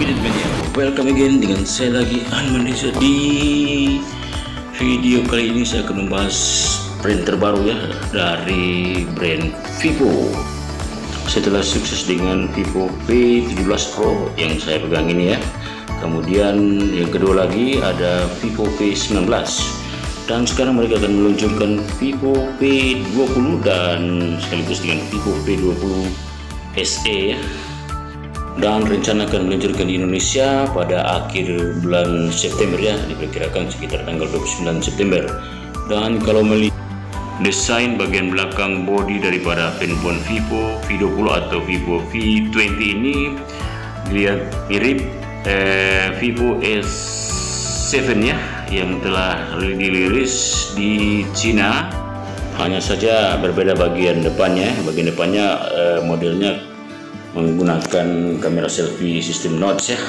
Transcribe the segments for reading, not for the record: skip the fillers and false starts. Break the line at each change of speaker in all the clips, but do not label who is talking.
Gadget Mania, welcome again dengan saya lagi Anmanisa. Di video kali ini saya akan membahas brand terbaru ya dari brand Vivo. Setelah sukses dengan Vivo V17 Pro yang saya pegang ini ya, kemudian yang kedua lagi ada Vivo V19, dan sekarang mereka akan meluncurkan Vivo V20 dan sekaligus dengan Vivo V20 SE ya. Dan rencana akan meluncurkan di Indonesia pada akhir bulan September ya, diperkirakan sekitar tanggal 29 September. Dan kalau melihat desain bagian belakang bodi daripada handphone Vivo V20 atau Vivo V20 ini dilihat mirip Vivo S7 ya, yang telah dirilis di Cina. Hanya saja berbeda bagian depannya. Bagian depannya modelnya menggunakan kamera selfie sistem notch ya.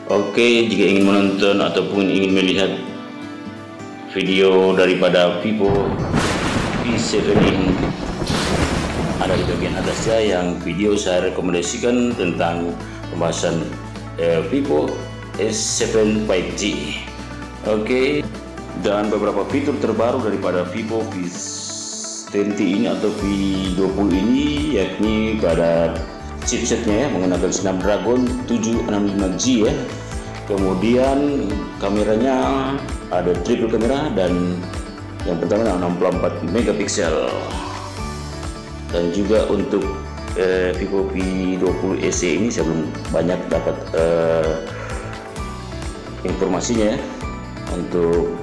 Oke, jika ingin menonton ataupun ingin melihat video daripada Vivo V7 ini, ada di bagian atasnya yang video saya rekomendasikan tentang pembahasan Vivo S7 5G. Oke, dan beberapa fitur terbaru daripada Vivo V20 ini atau V20 ini, yakni pada chipsetnya ya, menggunakan Snapdragon 765G ya. Kemudian kameranya ada triple kamera, dan yang pertama 64 megapiksel. Dan juga untuk Vivo V20 SE ini saya belum banyak dapat informasinya ya, untuk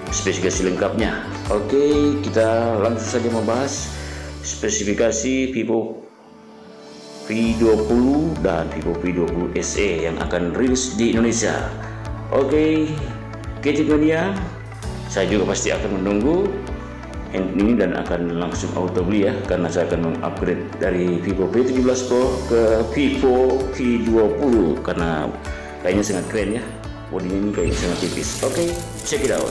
spesifikasi lengkapnya. Oke, kita langsung saja membahas spesifikasi Vivo V20 dan Vivo V20 SE yang akan rilis di Indonesia. Oke, Gadget Mania, saya juga pasti akan menunggu ini dan akan langsung auto beli ya, karena saya akan mengupgrade dari Vivo V17 Pro ke Vivo V20 karena kayaknya sangat keren ya. Bodinya ini kayaknya sangat tipis. Oke, check it out.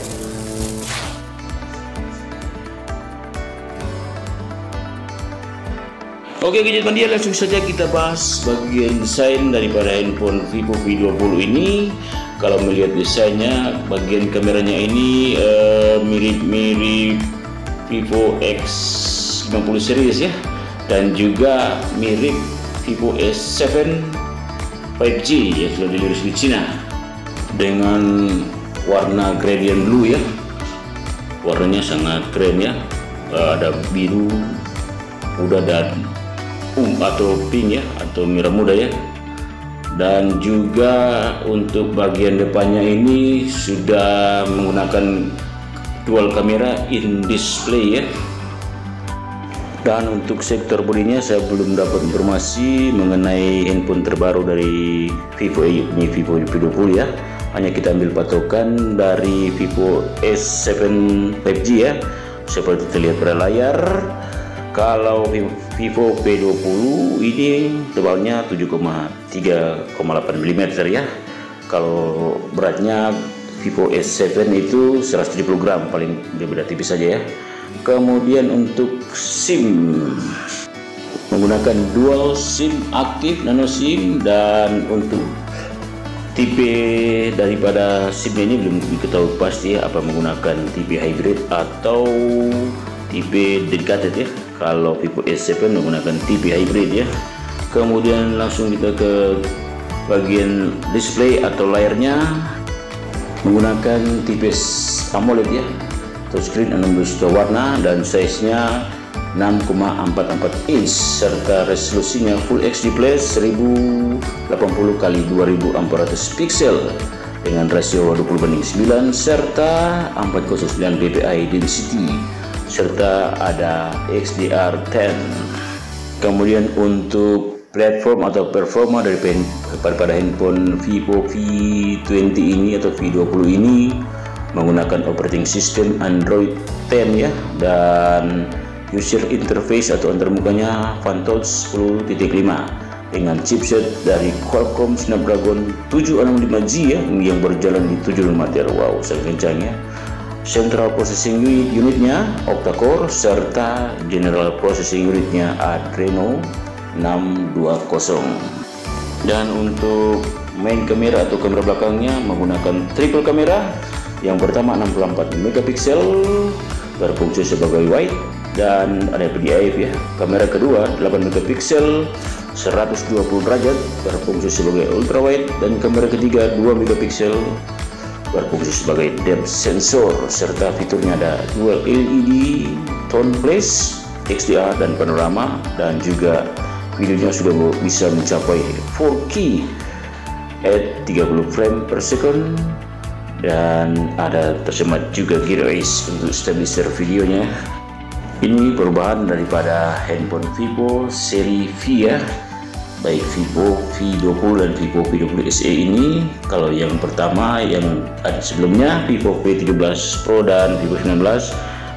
Oke, Gadget Mania, langsung saja kita bahas bagian desain daripada handphone Vivo V20 ini. Kalau melihat desainnya, bagian kameranya ini mirip-mirip Vivo X50 series ya, dan juga mirip Vivo S7 5G yang sudah dirilis di Cina dengan warna gradient blue ya. Warnanya sangat keren ya, ada biru muda dan atau pink ya, atau merah muda ya. Dan juga untuk bagian depannya ini sudah menggunakan dual kamera in display ya. Dan untuk sektor bodinya saya belum dapat informasi mengenai handphone terbaru dari Vivo ini, Vivo V20 ya. Hanya kita ambil patokan dari Vivo S7 5G ya, seperti terlihat pada layar. Kalau Vivo V20 ini tebalnya 7,3,8 mm ya. Kalau beratnya Vivo S7 itu 170 gram, paling berbeda tipis saja ya. Kemudian untuk SIM menggunakan dual SIM aktif, nano SIM, dan untuk tipe daripada SIM ini belum diketahui pasti ya, apa menggunakan tipe hybrid atau tipe dedicated ya. Kalau Vivo S7 menggunakan tipe hybrid ya. Kemudian langsung kita ke bagian display atau layarnya, menggunakan tipe AMOLED ya, touchscreen 16 warna, dan size-nya 6,44 inch serta resolusinya Full HD Plus 1080 x 2400 pixel dengan rasio 20:9 serta 409 dpi density, serta ada XDR10. Kemudian untuk platform atau performa daripada handphone Vivo V20 ini atau V20 ini menggunakan operating system Android 10 ya, dan user interface atau antarmukanya Phantos 10.5 dengan chipset dari Qualcomm Snapdragon 765G ya, yang berjalan di 75 MHz. Wow, sangat kencang ya. Central Processing Unitnya octa-core serta General Processing Unitnya Adreno 620. Dan untuk main kamera atau kamera belakangnya menggunakan triple kamera. Yang pertama 64 megapiksel berfungsi sebagai wide dan ada PDIF ya. Kamera kedua 8 megapiksel 120 derajat berfungsi sebagai ultra wide, dan kamera ketiga 2 megapiksel berfungsi sebagai depth sensor, serta fiturnya ada dual LED, tone flash, XDR dan panorama, dan juga videonya sudah bisa mencapai 4K at 30 frame per second, dan ada tersemat juga gear edge untuk stabilizer videonya. Ini perubahan daripada handphone Vivo seri V ya, baik Vivo V20 dan Vivo V20 SE ini. Kalau yang pertama yang ada sebelumnya Vivo V13 Pro dan Vivo 19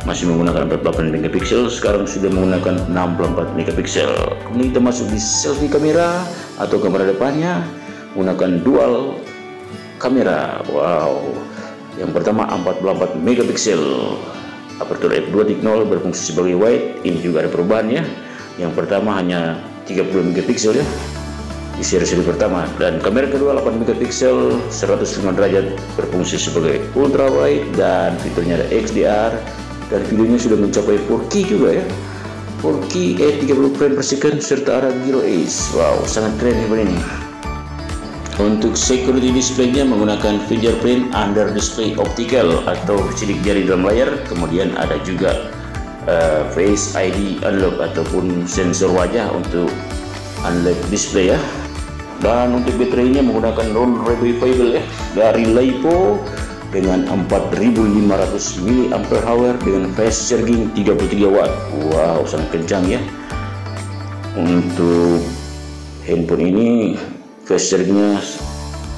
masih menggunakan 48 megapiksel, sekarang sudah menggunakan 64 megapiksel. Kemudian kita masuk di selfie kamera atau kamera depannya menggunakan dual kamera. Wow, yang pertama 44 megapiksel, aperture f2.0 berfungsi sebagai wide. Ini juga ada perubahan ya. Yang pertama hanya 30 megapiksel ya di seri pertama, dan kamera kedua 8 megapiksel 105 derajat berfungsi sebagai ultra wide, dan fiturnya ada XDR, dan videonya sudah mencapai 4K juga ya, 4K at 30 frame per second serta ada gyro edge. Wow, sangat keren ini. Untuk security display-nya menggunakan fingerprint under display optical atau sidik jari dalam layar. Kemudian ada juga Face ID unlock ataupun sensor wajah untuk unlock display ya. Dan untuk baterainya menggunakan non-reviewable ya, dari LiPo dengan 4500 mAh dengan fast charging 33 watt. Wow, sangat kencang ya. Untuk handphone ini fast chargingnya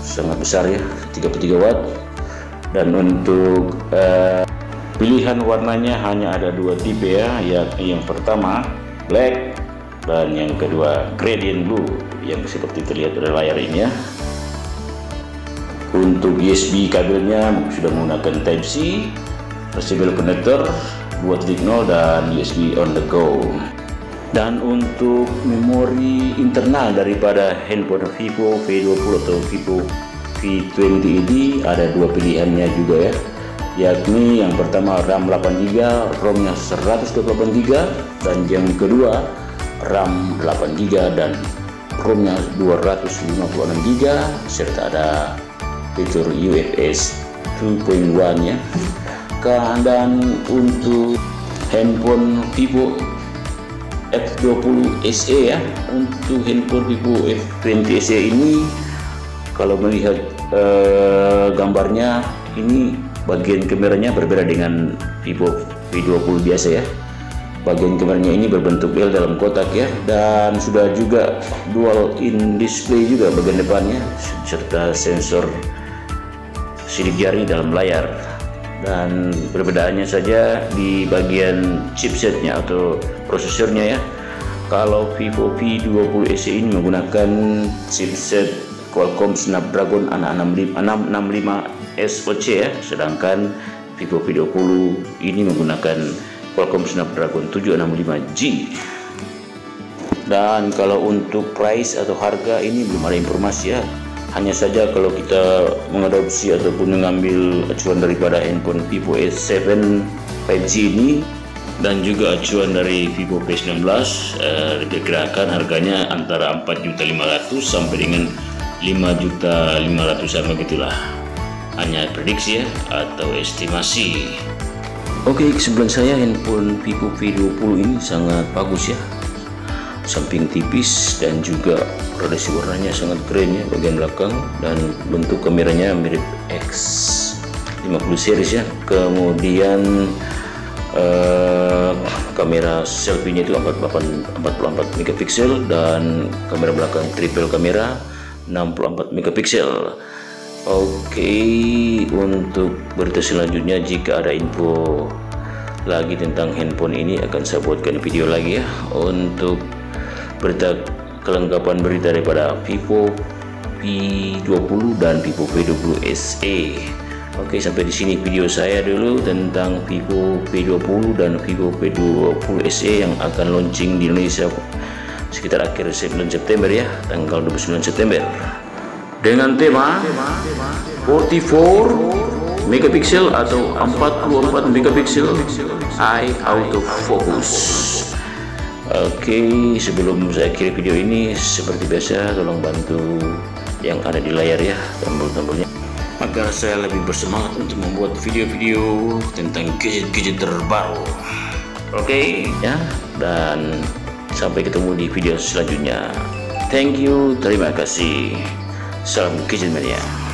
sangat besar ya, 33 watt. Dan untuk pilihan warnanya hanya ada dua tipe ya, yang pertama black dan yang kedua gradient blue yang seperti terlihat pada layar ini ya. Untuk USB kabelnya sudah menggunakan Type C, Receivable Connector 2.0 dan USB on the go. Dan untuk memori internal daripada handphone Vivo V20 atau Vivo V20 ini ada dua pilihannya juga ya, yakni yang pertama RAM 8GB, ROM-nya 128GB, dan yang kedua RAM 8GB dan ROM-nya 256GB, serta ada fitur UFS 2.1 ya. Dan untuk handphone Vivo F20 SE ya, untuk handphone Vivo F20 SE ini kalau melihat gambarnya ini bagian kameranya berbeda dengan Vivo V20 biasa ya. Bagian kameranya ini berbentuk L dalam kotak ya, dan sudah juga dual in display juga bagian depannya, serta sensor sidik jari dalam layar. Dan perbedaannya saja di bagian chipsetnya atau prosesornya ya. Kalau Vivo V20 SE ini menggunakan chipset Qualcomm Snapdragon 665 SoC ya, sedangkan Vivo V20 ini menggunakan Qualcomm Snapdragon 765G. Dan kalau untuk price atau harga ini belum ada informasi ya. Hanya saja kalau kita mengadopsi ataupun mengambil acuan daripada handphone Vivo S7 5G ini dan juga acuan dari Vivo P19, diperkirakan harganya antara 4.500.000 sampai dengan 5.500.000 sama gitulah. Hanya prediksi ya atau estimasi. Oke, kesimpulan saya handphone Vivo V20 ini sangat bagus ya. Samping tipis dan juga gradasi warnanya sangat keren ya bagian belakang, dan bentuk kameranya mirip X50 series ya. Kemudian kamera selfie-nya itu 44 megapiksel, dan kamera belakang triple kamera 64 megapiksel. Oke, untuk berita selanjutnya jika ada info lagi tentang handphone ini akan saya buatkan video lagi ya, untuk berita kelengkapan berita daripada Vivo V20 dan Vivo V20 SE. Oke, sampai di sini video saya dulu tentang Vivo V20 dan Vivo V20 SE yang akan launching di Indonesia sekitar akhir bulan September ya, tanggal 29 September, dengan tema 44 megapiksel atau 44 megapiksel eye autofocus. Oke, sebelum saya akhiri video ini, seperti biasa tolong bantu yang ada di layar ya, tombol-tombolnya, agar saya lebih bersemangat untuk membuat video-video tentang gadget-gadget terbaru. Oke ya, dan sampai ketemu di video selanjutnya. Thank you, terima kasih. Salam Gadget Mania.